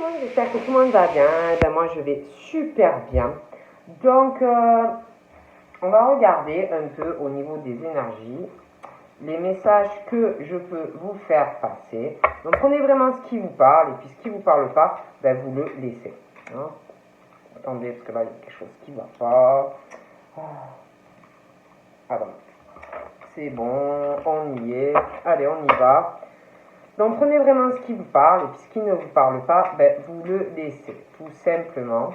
monde, j'espère que tout le monde va bien. Ben, moi, je vais super bien. Donc, on va regarder un peu au niveau des énergies, les messages que je peux vous faire passer. Donc, prenez vraiment ce qui vous parle, et puis ce qui ne vous parle pas, ben, vous le laissez. Hein. Attendez, parce que là, il y a quelque chose qui ne va pas. Ah bon, c'est bon, on y est. Allez, on y va. Donc prenez vraiment ce qui vous parle, et puis ce qui ne vous parle pas, ben, vous le laissez, tout simplement.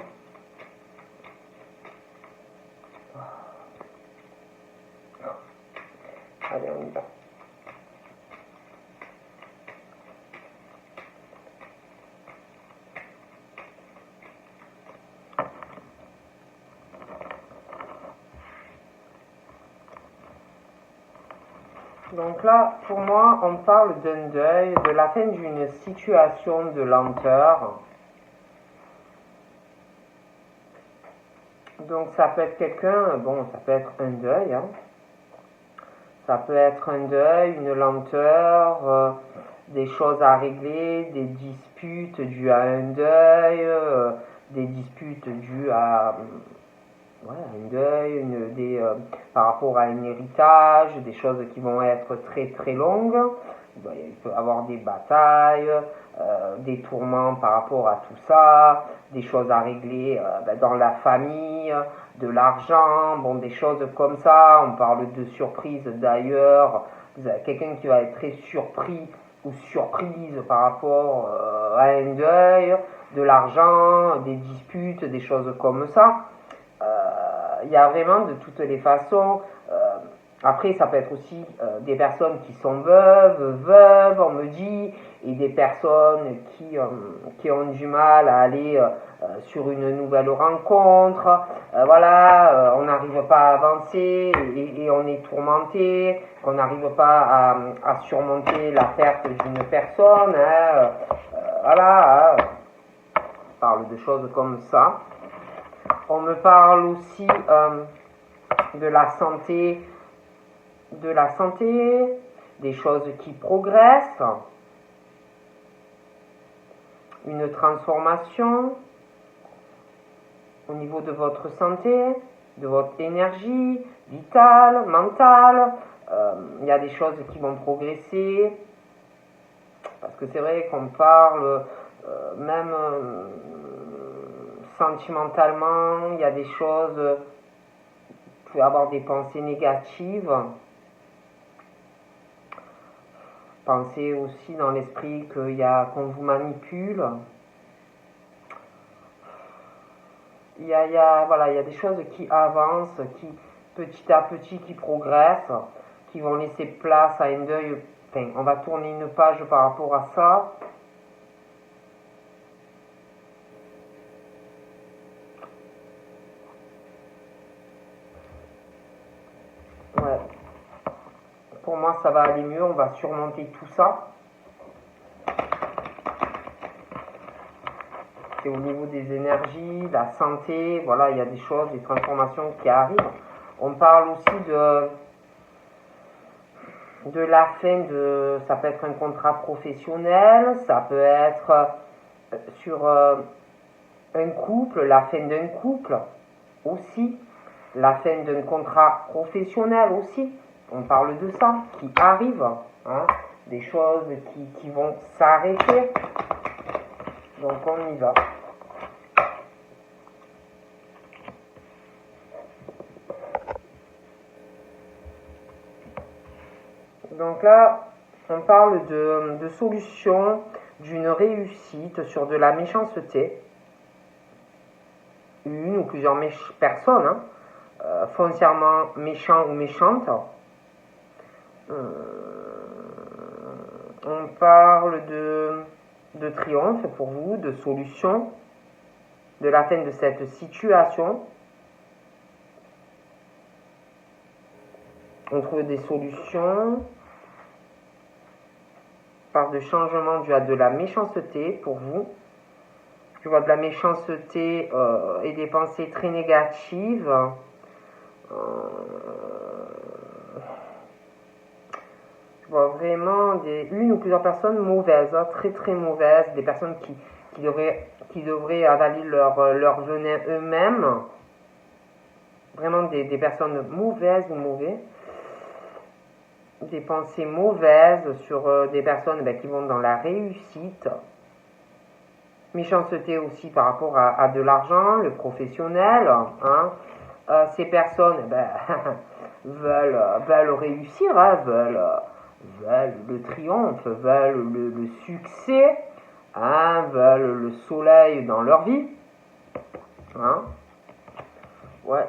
Allez, on y va. Donc là, pour moi, on parle d'un deuil, de la fin d'une situation de lenteur. Donc ça peut être quelqu'un, bon, ça peut être un deuil, hein. Ça peut être un deuil, une lenteur, des choses à régler, des disputes dues à un deuil, des disputes dues à un deuil, par rapport à un héritage, des choses qui vont être très très longues. Il peut y avoir des batailles, des tourments par rapport à tout ça, des choses à régler dans la famille, de l'argent, bon, des choses comme ça. On parle de surprise d'ailleurs. Vous avez quelqu'un qui va être très surpris ou surprise par rapport à un deuil, de l'argent, des disputes, des choses comme ça. Il y a vraiment de toutes les façons. Après, ça peut être aussi des personnes qui sont veuves, on me dit, et des personnes qui ont du mal à aller sur une nouvelle rencontre. Voilà, on n'arrive pas à avancer et on est tourmenté, on n'arrive pas à surmonter la perte d'une personne. Hein, voilà, on parle de choses comme ça. On me parle aussi de la santé, des choses qui progressent, une transformation au niveau de votre santé, de votre énergie vitale, mentale. Il y a des choses qui vont progresser, parce que c'est vrai qu'on parle même sentimentalement, il y a des choses, vous pouvez avoir des pensées négatives. Pensez aussi dans l'esprit qu'on vous manipule. Il y a des choses qui avancent, qui petit à petit qui progressent, qui vont laisser place à un deuil. Enfin, on va tourner une page par rapport à ça. Ouais. Pour moi, ça va aller mieux. On va surmonter tout ça. C'est au niveau des énergies, la santé. Voilà, il y a des choses, des transformations qui arrivent. On parle aussi de la fin ça peut être un contrat professionnel, ça peut être sur un couple, la fin d'un couple aussi, la fin d'un contrat professionnel aussi. On parle de ça, qui arrive, hein, des choses qui vont s'arrêter. Donc on y va. Donc là, on parle de solution, d'une réussite sur de la méchanceté. Une ou plusieurs personnes, hein, foncièrement méchants ou méchantes. On parle de triomphe pour vous, de solution, de la fin de cette situation. On trouve des solutions par de changements dû à de la méchanceté pour vous. Je vois de la méchanceté et des pensées très négatives. Je vois vraiment une ou plusieurs personnes mauvaises, hein, très très mauvaises, des personnes qui devraient avaler leur venin eux-mêmes. Vraiment des personnes mauvaises ou mauvais. Des pensées mauvaises sur des personnes qui vont dans la réussite. Méchanceté aussi par rapport à de l'argent, le professionnel. Hein. Ces personnes veulent réussir, hein, veulent le triomphe, veulent le succès, hein, veulent le soleil dans leur vie. Hein. Ouais.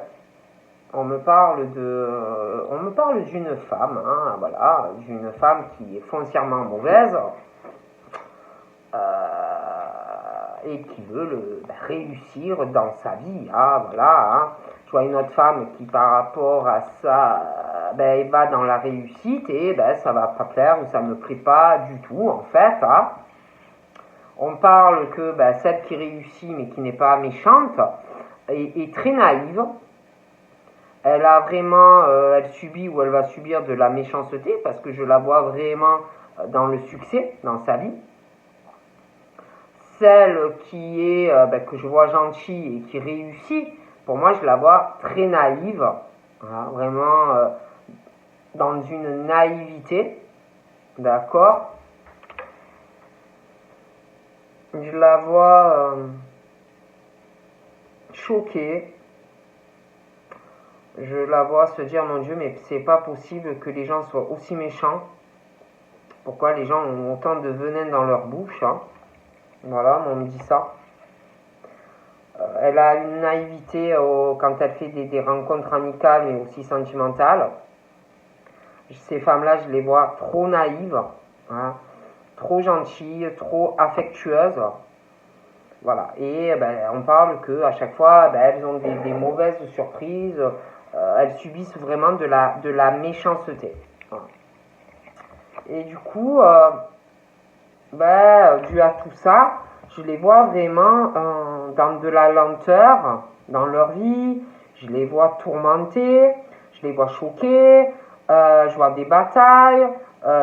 On me parle d'une femme, hein, voilà, d'une femme qui est foncièrement mauvaise et qui veut réussir dans sa vie, hein, voilà. Hein. Je vois une autre femme qui, par rapport à ça, elle va dans la réussite et ça va pas plaire ou ça me plaît pas du tout, en fait. Hein. On parle que celle qui réussit mais qui n'est pas méchante est très naïve. Elle a vraiment, elle subit ou elle va subir de la méchanceté parce que je la vois vraiment dans le succès, dans sa vie. Celle qui est, que je vois gentille et qui réussit, pour moi je la vois très naïve, voilà, vraiment dans une naïveté, d'accord. Je la vois choquée. Je la vois se dire, mon Dieu, mais c'est pas possible que les gens soient aussi méchants. Pourquoi les gens ont autant de venin dans leur bouche, hein. Voilà, on me dit ça. Elle a une naïveté quand elle fait des rencontres amicales, mais aussi sentimentales. Ces femmes-là, je les vois trop naïves, hein, trop gentilles, trop affectueuses. Voilà, et on parle qu'à chaque fois, elles ont des mauvaises surprises. Elles subissent vraiment de la méchanceté. Voilà. Et du coup, dû à tout ça, je les vois vraiment dans de la lenteur dans leur vie. Je les vois tourmentés, je les vois choqués, je vois des batailles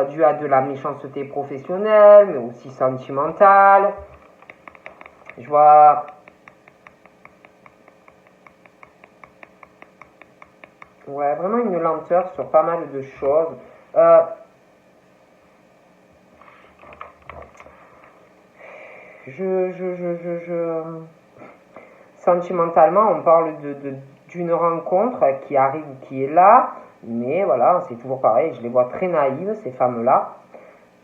dues à de la méchanceté professionnelle, mais aussi sentimentale. Je vois vraiment une lenteur sur pas mal de choses. Sentimentalement, on parle d'une rencontre qui arrive, qui est là, mais voilà, c'est toujours pareil, je les vois très naïves, ces femmes-là.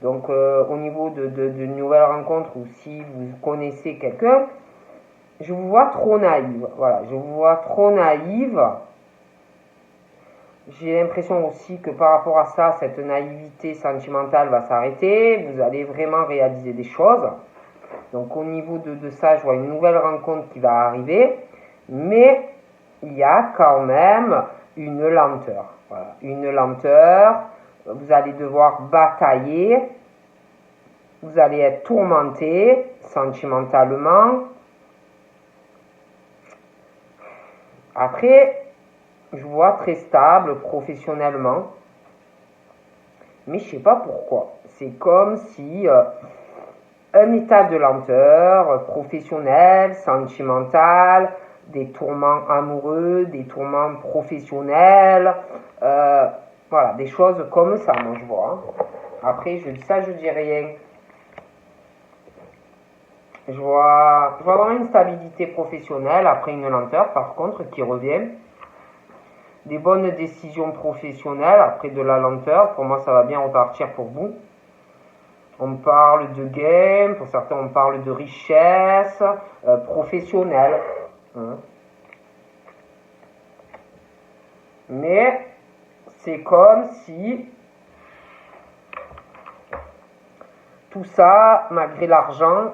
Donc, au niveau d'une nouvelle rencontre, ou si vous connaissez quelqu'un, je vous vois trop naïve. Voilà, je vous vois trop naïve. J'ai l'impression aussi que par rapport à ça, cette naïveté sentimentale va s'arrêter. Vous allez vraiment réaliser des choses. Donc au niveau de ça, je vois une nouvelle rencontre qui va arriver. Mais il y a quand même une lenteur. Voilà, une lenteur. Vous allez devoir batailler. Vous allez être tourmenté sentimentalement. Après, je vois très stable professionnellement, mais je sais pas pourquoi. C'est comme si un état de lenteur professionnel, sentimental, des tourments amoureux, des tourments professionnels, voilà, des choses comme ça, moi je vois. Hein. Après, je dis ça, je dis rien. Je vois vraiment une stabilité professionnelle après une lenteur, par contre, qui revient. Des bonnes décisions professionnelles après de la lenteur. Pour moi, ça va bien repartir pour vous. On parle de gain, pour certains, on parle de richesse professionnelle. Hein. Mais c'est comme si tout ça, malgré l'argent,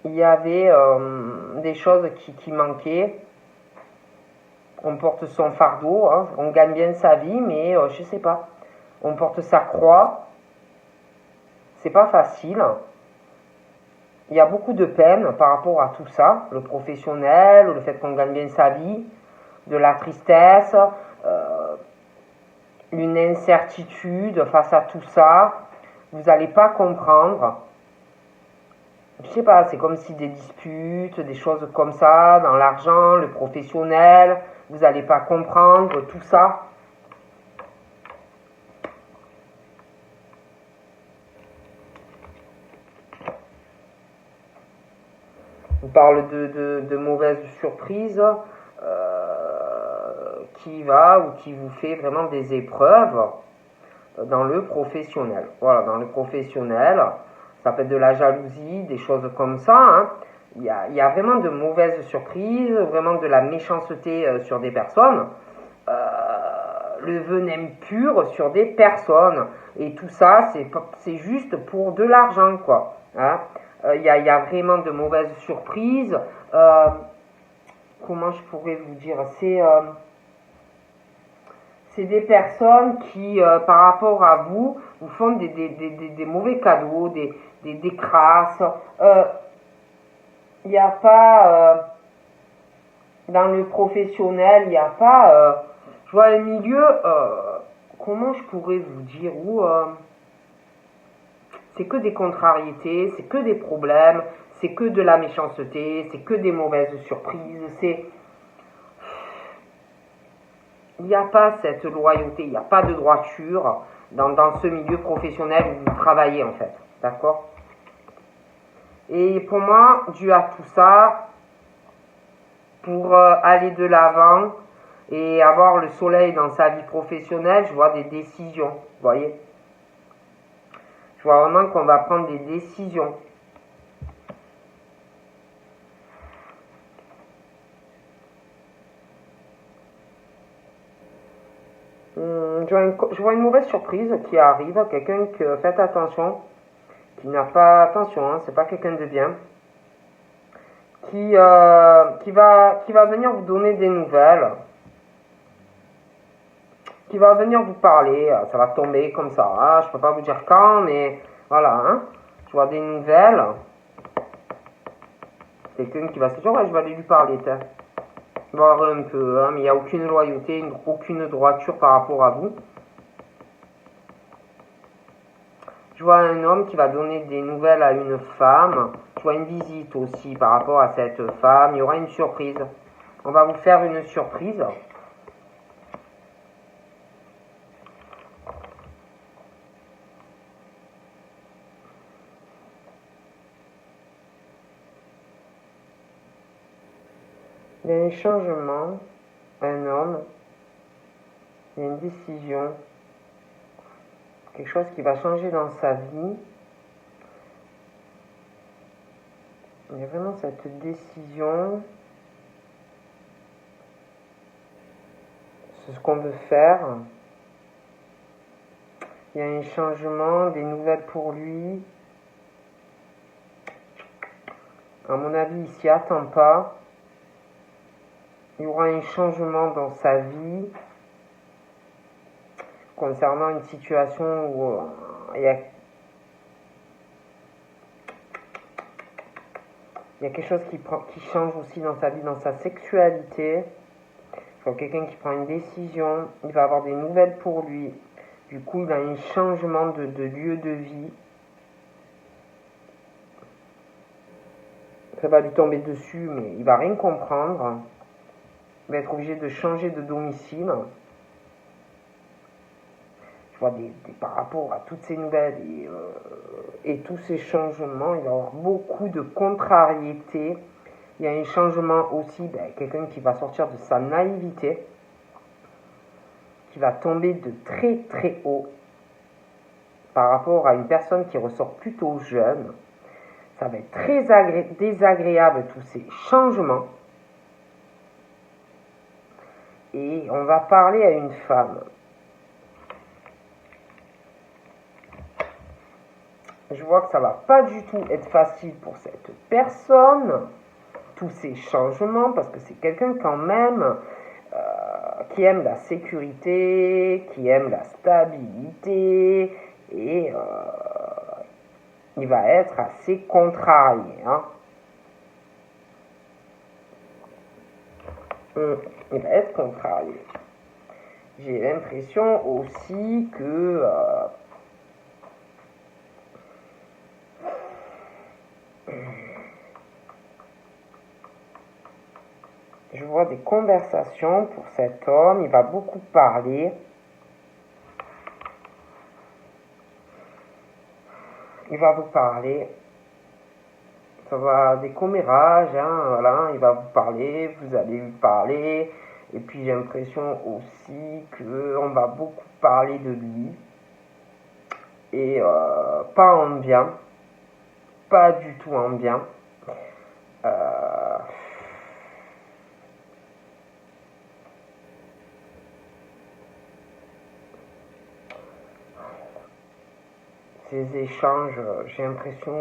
il y avait des choses qui manquaient. On porte son fardeau, hein, on gagne bien sa vie, mais je sais pas. On porte sa croix. C'est pas facile. Il y a beaucoup de peine par rapport à tout ça, le professionnel, le fait qu'on gagne bien sa vie, de la tristesse, une incertitude face à tout ça. Vous n'allez pas comprendre. je sais pas, c'est comme si des disputes, des choses comme ça, dans l'argent, le professionnel, vous n'allez pas comprendre tout ça. On parle de mauvaises surprises qui va ou qui vous fait vraiment des épreuves dans le professionnel. Voilà, dans le professionnel, ça peut être de la jalousie, des choses comme ça. Hein. Il y a vraiment de mauvaises surprises, vraiment de la méchanceté sur des personnes. Le venin pur sur des personnes. Et tout ça, c'est juste pour de l'argent, quoi. Hein. Il y a vraiment de mauvaises surprises. Comment je pourrais vous dire, c'est des personnes qui, par rapport à vous, vous font des mauvais cadeaux, des crasses. Il n'y a pas, dans le professionnel, il n'y a pas, je vois un milieu, comment je pourrais vous dire, où c'est que des contrariétés, c'est que des problèmes, c'est que de la méchanceté, c'est que des mauvaises surprises, il n'y a pas cette loyauté, il n'y a pas de droiture dans ce milieu professionnel où vous travaillez en fait, d'accord? Et pour moi, dû à tout ça, pour aller de l'avant et avoir le soleil dans sa vie professionnelle, je vois des décisions, vous voyez? Je vois vraiment qu'on va prendre des décisions. Je vois une mauvaise surprise qui arrive, quelqu'un que faites attention, qui n'a pas attention, hein, c'est pas quelqu'un de bien, qui va venir vous donner des nouvelles, qui va venir vous parler, ça va tomber comme ça, hein, je peux pas vous dire quand, mais voilà, hein, je vois des nouvelles, quelqu'un qui va se dire, ouais, je vais aller lui parler, voir un peu, hein, mais il n'y a aucune loyauté, aucune droiture par rapport à vous. Je vois un homme qui va donner des nouvelles à une femme. Je vois une visite aussi par rapport à cette femme. Il y aura une surprise. On va vous faire une surprise. Il y a un changement, un homme, il y a une décision, quelque chose qui va changer dans sa vie. Il y a vraiment cette décision. C'est ce qu'on veut faire. Il y a un changement, des nouvelles pour lui. À mon avis, il s'y attend pas. Il y aura un changement dans sa vie concernant une situation où il y a quelque chose qui change aussi dans sa vie, dans sa sexualité. Je vois quelqu'un qui prend une décision, il va avoir des nouvelles pour lui. Du coup, il a un changement de lieu de vie. Ça va lui tomber dessus, mais il va rien comprendre. Il va être obligé de changer de domicile. Je vois par rapport à toutes ces nouvelles et tous ces changements, il va y avoir beaucoup de contrariétés. Il y a un changement aussi, quelqu'un qui va sortir de sa naïveté, qui va tomber de très très haut par rapport à une personne qui ressort plutôt jeune. Ça va être très désagréable tous ces changements. Et on va parler à une femme. Je vois que ça va pas du tout être facile pour cette personne, tous ces changements, parce que c'est quelqu'un quand même qui aime la sécurité, qui aime la stabilité, et il va être assez contrarié. Hein. Il va être contrarié. J'ai l'impression aussi que Je vois des conversations pour cet homme. Il va beaucoup parler. Il va vous parler. Ça va des commérages, hein, voilà. Il va vous parler, vous allez lui parler. Et puis j'ai l'impression aussi qu'on va beaucoup parler de lui. Et pas en bien. Pas du tout en bien. Ces échanges, j'ai l'impression,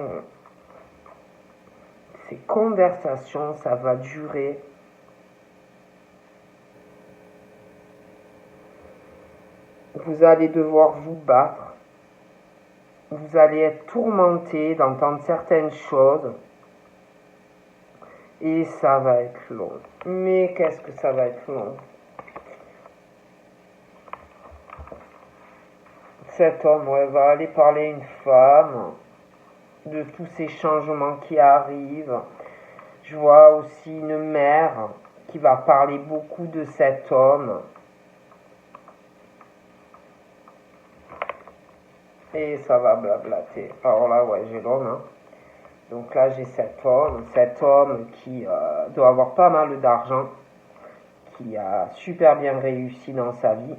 ces conversations, ça va durer. Vous allez devoir vous battre. Vous allez être tourmenté d'entendre certaines choses. Et ça va être long. Mais qu'est-ce que ça va être long? Cet homme va aller parler à une femme de tous ces changements qui arrivent. Je vois aussi une mère qui va parler beaucoup de cet homme. Et ça va blablater. Alors là, ouais, j'ai l'homme. Hein. Donc là, j'ai cet homme qui doit avoir pas mal d'argent, qui a super bien réussi dans sa vie.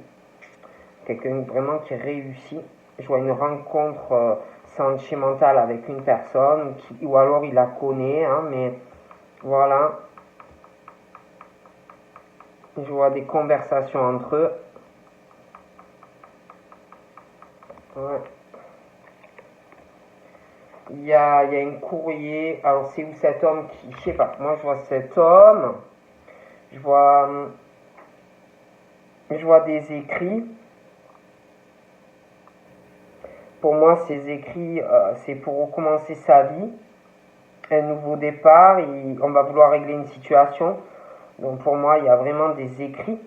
Quelqu'un vraiment qui réussit. Je vois une rencontre sentimentale avec une personne, ou alors il la connaît, hein, mais voilà. Je vois des conversations entre eux. Ouais. Il y a un courrier. Alors c'est où cet homme qui... Je sais pas. Moi je vois cet homme. Je vois des écrits. Pour moi, ces écrits, c'est pour recommencer sa vie. Un nouveau départ. On va vouloir régler une situation. Donc pour moi, il y a vraiment des écrits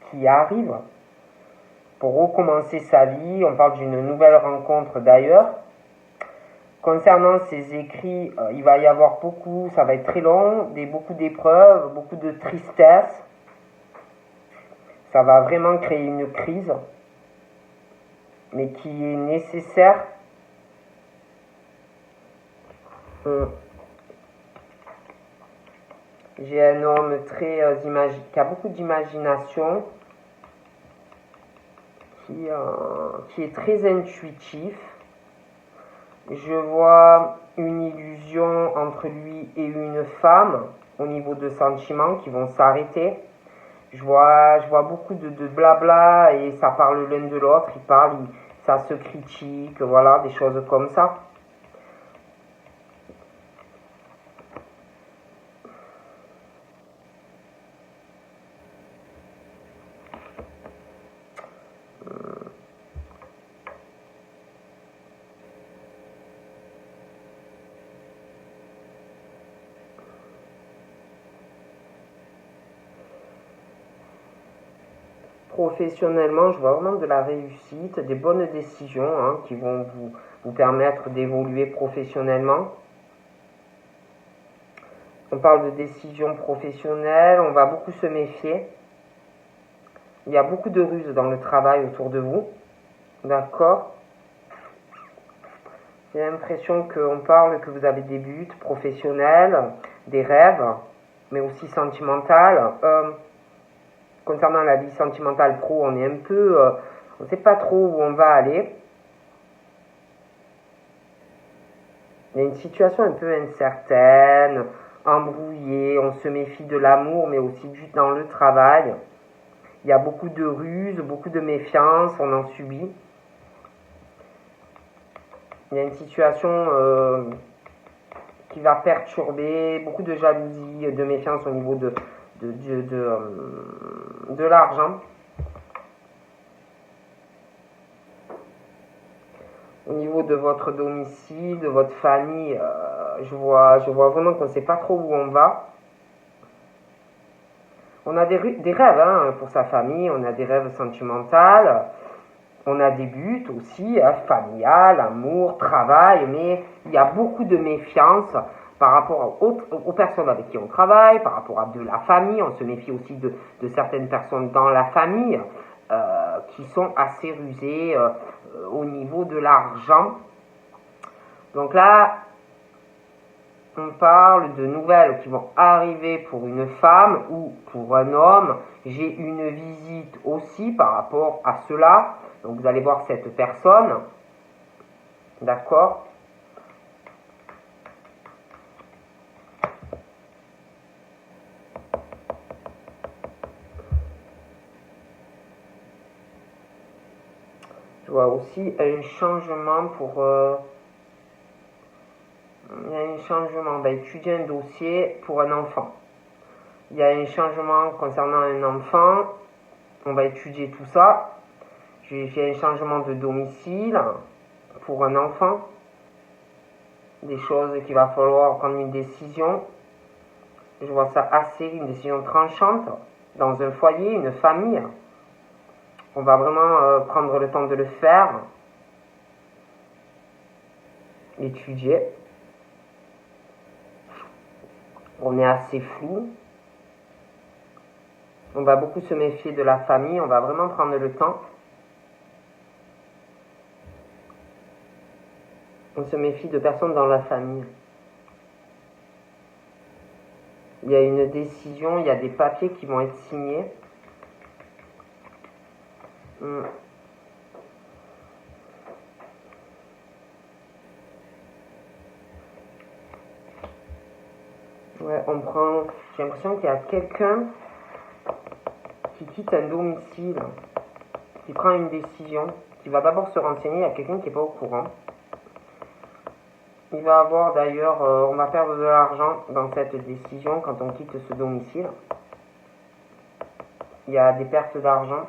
qui arrivent pour recommencer sa vie. On parle d'une nouvelle rencontre d'ailleurs. Concernant ces écrits, il va y avoir beaucoup, ça va être très long, beaucoup d'épreuves, beaucoup de tristesse. Ça va vraiment créer une crise, mais qui est nécessaire. J'ai un homme très qui a beaucoup d'imagination, qui est très intuitif. Je vois une illusion entre lui et une femme au niveau de sentiments qui vont s'arrêter. Je vois beaucoup de blabla et ça parle l'un de l'autre, ça se critique, voilà, des choses comme ça. Professionnellement, je vois vraiment de la réussite, des bonnes décisions qui vont vous permettre d'évoluer professionnellement. On parle de décisions professionnelles, on va beaucoup se méfier. Il y a beaucoup de ruses dans le travail autour de vous. D'accord? J'ai l'impression qu'on parle que vous avez des buts professionnels, des rêves, mais aussi sentimentales. Concernant la vie sentimentale pro, on est un peu... on ne sait pas trop où on va aller. Il y a une situation un peu incertaine, embrouillée, on se méfie de l'amour, mais aussi dans le travail. Il y a beaucoup de ruses, beaucoup de méfiance, on en subit. Il y a une situation qui va perturber, beaucoup de jalousie, de méfiance au niveau de l'argent. Au niveau de votre domicile, de votre famille, je vois vraiment qu'on ne sait pas trop où on va. On a des rêves pour sa famille, on a des rêves sentimentaux, on a des buts aussi, familial, amour, travail, mais il y a beaucoup de méfiance par rapport aux personnes avec qui on travaille, par rapport à de la famille. On se méfie aussi de certaines personnes dans la famille qui sont assez rusées au niveau de l'argent. Donc là, on parle de nouvelles qui vont arriver pour une femme ou pour un homme. J'ai une visite aussi par rapport à cela. Donc vous allez voir cette personne. D'accord ? Je vois aussi un changement pour... il y a un changement, on va étudier un dossier pour un enfant. Il y a un changement concernant un enfant, on va étudier tout ça. J'ai un changement de domicile pour un enfant. Des choses qu'il va falloir prendre une décision. Je vois ça assez, une décision tranchante dans un foyer, une famille. On va vraiment prendre le temps de le faire. Étudier. On est assez flou. On va beaucoup se méfier de la famille. On va vraiment prendre le temps. On se méfie de personnes dans la famille. Il y a une décision, il y a des papiers qui vont être signés. Ouais, j'ai l'impression qu'il y a quelqu'un qui quitte un domicile, qui prend une décision, qui va d'abord se renseigner. Il y a quelqu'un qui n'est pas au courant. Il va avoir d'ailleurs, on va perdre de l'argent dans cette décision quand on quitte ce domicile. Il y a des pertes d'argent.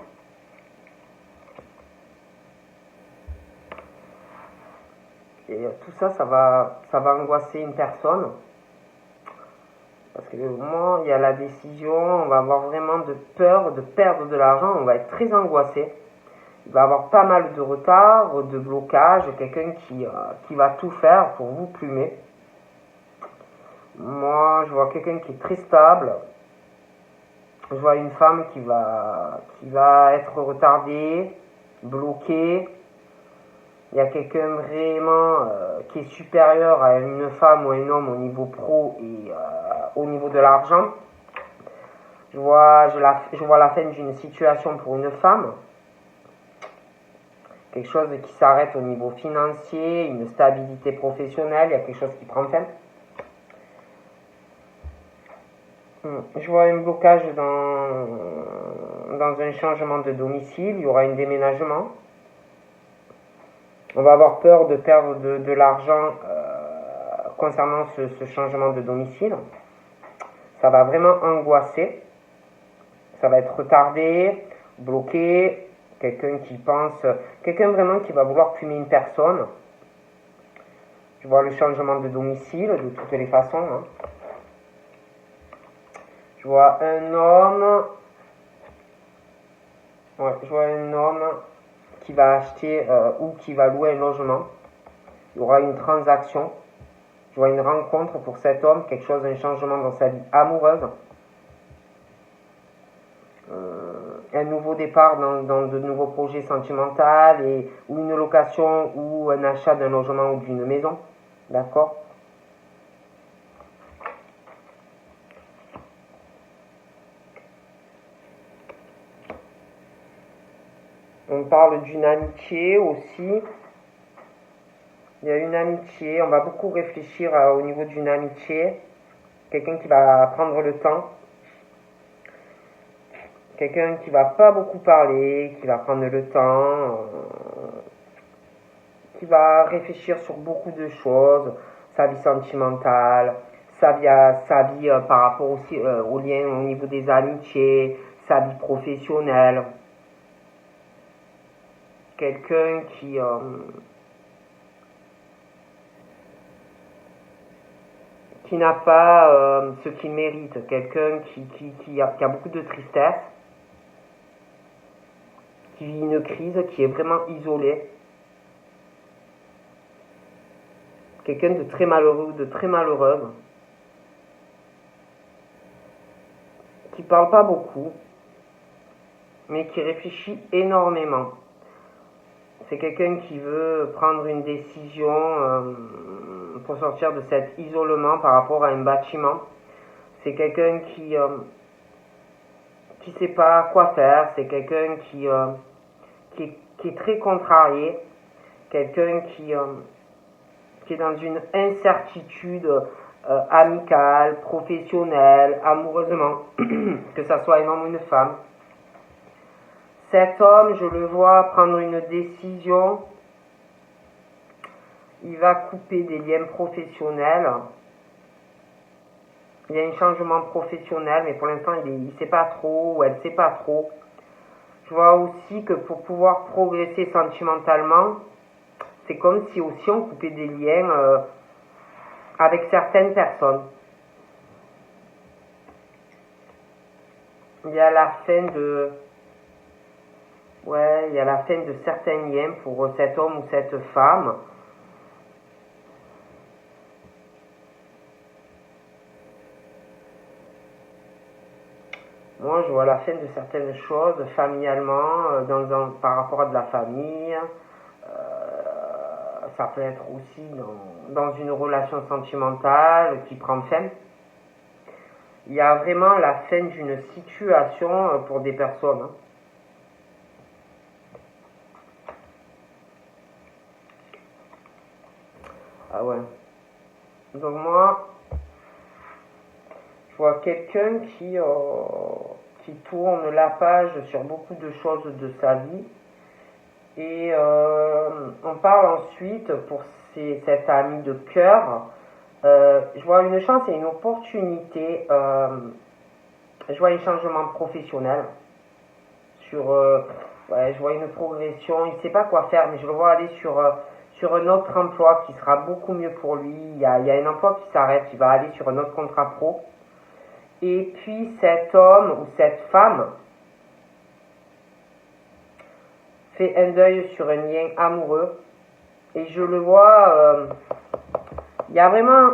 Et tout ça, ça va angoisser une personne. Parce que au moment où il y a la décision, on va avoir vraiment de peur de perdre de l'argent, on va être très angoissé. Il va y avoir pas mal de retard, de blocage, quelqu'un qui va tout faire pour vous plumer. Moi, je vois quelqu'un qui est très stable. Je vois une femme qui va être retardée, bloquée. Il y a quelqu'un vraiment qui est supérieur à une femme ou un homme au niveau pro et au niveau de l'argent. Je vois la fin d'une situation pour une femme. Quelque chose qui s'arrête au niveau financier, une stabilité professionnelle, il y a quelque chose qui prend fin. Je vois un blocage dans un changement de domicile, il y aura un déménagement. On va avoir peur de perdre de l'argent concernant ce changement de domicile. Ça va vraiment angoisser. Ça va être retardé, bloqué. Quelqu'un vraiment qui va vouloir plumer une personne. Je vois le changement de domicile de toutes les façons. Hein. Je vois un homme qui va acheter ou qui va louer un logement. Il y aura une transaction. Je vois une rencontre pour cet homme, quelque chose, un changement dans sa vie amoureuse. Un nouveau départ dans de nouveaux projets sentimentaux ou une location ou un achat d'un logement ou d'une maison. D'accord ? On parle d'une amitié aussi. Il y a une amitié, on va beaucoup réfléchir au niveau d'une amitié. Quelqu'un qui va prendre le temps. Quelqu'un qui va pas beaucoup parler, qui va prendre le temps, qui va réfléchir sur beaucoup de choses, sa vie sentimentale, sa vie par rapport aussi au lien au niveau des amitiés, sa vie professionnelle. Quelqu'un qui n'a pas ce qu'il mérite, quelqu'un qui a beaucoup de tristesse, qui vit une crise, qui est vraiment isolé, quelqu'un de très malheureux ou de très malheureuse, qui parle pas beaucoup, mais qui réfléchit énormément. C'est quelqu'un qui veut prendre une décision pour sortir de cet isolement par rapport à un bâtiment. C'est quelqu'un qui sait pas quoi faire. C'est quelqu'un qui est très contrarié. Quelqu'un qui est dans une incertitude amicale, professionnelle, amoureusement, que ça soit un homme ou une femme. Cet homme, je le vois prendre une décision. Il va couper des liens professionnels. Il y a un changement professionnel, mais pour l'instant, il ne sait pas trop, ou elle ne sait pas trop. Je vois aussi que pour pouvoir progresser sentimentalement, c'est comme si aussi on coupait des liens avec certaines personnes. Il y a la fin de... il y a la fin de certains liens pour cet homme ou cette femme. Moi, je vois la fin de certaines choses familialement, par rapport à de la famille. Ça peut être aussi dans une relation sentimentale qui prend fin. Il y a vraiment la fin d'une situation pour des personnes. Ah ouais. Donc moi, je vois quelqu'un qui tourne la page sur beaucoup de choses de sa vie. Et on parle ensuite pour cet ami de cœur. Je vois une chance et une opportunité. Je vois un changement professionnel. Je vois une progression. Il ne sait pas quoi faire, mais je le vois aller sur un autre emploi qui sera beaucoup mieux pour lui. Il y a un emploi qui s'arrête. Il va aller sur un autre contrat pro. Et puis cet homme ou cette femme fait un deuil sur un lien amoureux. Et je le vois, il y a vraiment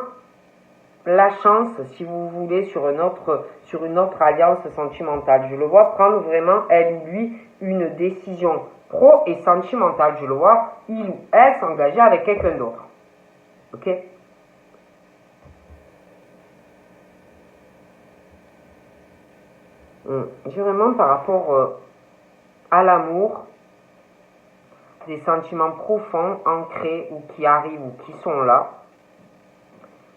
la chance, si vous voulez, sur une autre alliance sentimentale. Je le vois prendre vraiment, elle ou lui, une décision pro et sentimentale. Je le vois, il ou elle s'engager avec quelqu'un d'autre. Ok ? J'ai vraiment par rapport à l'amour, des sentiments profonds, ancrés, ou qui arrivent, ou qui sont là.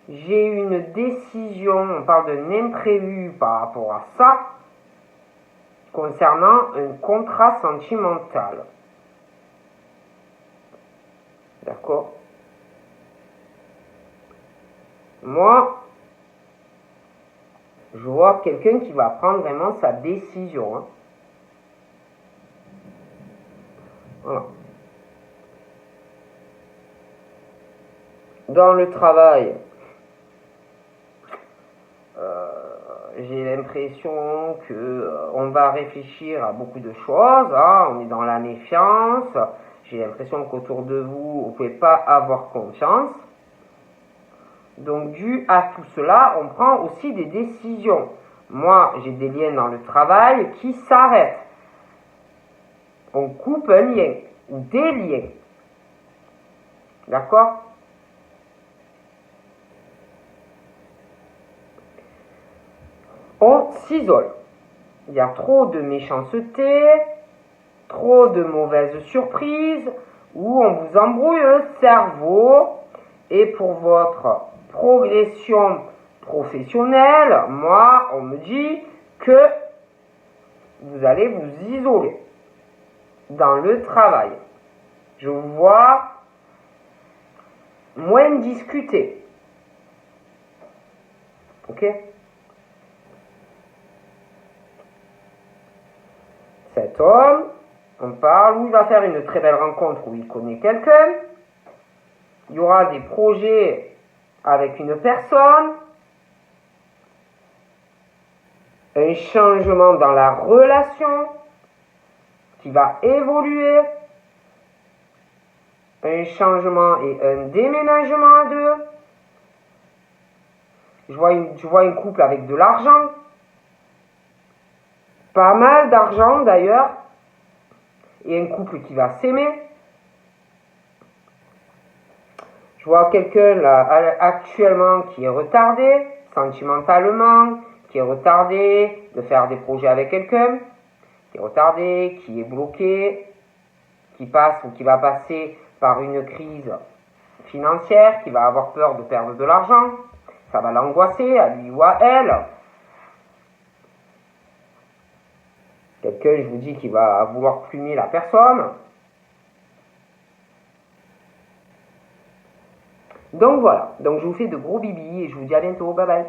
J'ai une décision, on parle d'un imprévu par rapport à ça, concernant un contrat sentimental. D'accord ? Moi, je vois quelqu'un qui va prendre vraiment sa décision. Voilà. Dans le travail, j'ai l'impression qu'on va réfléchir à beaucoup de choses. On est dans la méfiance. J'ai l'impression qu'autour de vous, vous ne pouvez pas avoir confiance. Donc, dû à tout cela, on prend aussi des décisions. Moi, j'ai des liens dans le travail qui s'arrêtent. On coupe un lien ou des liens. D'accord ? On s'isole. Il y a trop de méchanceté, trop de mauvaises surprises, où on vous embrouille le cerveau. Et pour votre progression professionnelle, moi, on me dit que vous allez vous isoler dans le travail. Je vous vois moins discuter. Ok ? Cet homme, on parle où il va faire une très belle rencontre, où il connaît quelqu'un. Il y aura des projets avec une personne. Un changement dans la relation qui va évoluer. un changement et un déménagement à deux. Je vois un couple avec de l'argent. Pas mal d'argent d'ailleurs. Et un couple qui va s'aimer. Je vois quelqu'un là actuellement qui est retardé, sentimentalement, qui est retardé de faire des projets avec quelqu'un, qui est retardé, qui est bloqué, qui passe ou qui va passer par une crise financière, qui va avoir peur de perdre de l'argent. Ça va l'angoisser à lui ou à elle. Quelqu'un, je vous dis, qui va vouloir plumer la personne. Donc voilà, donc je vous fais de gros bibis et je vous dis à bientôt, bye bye.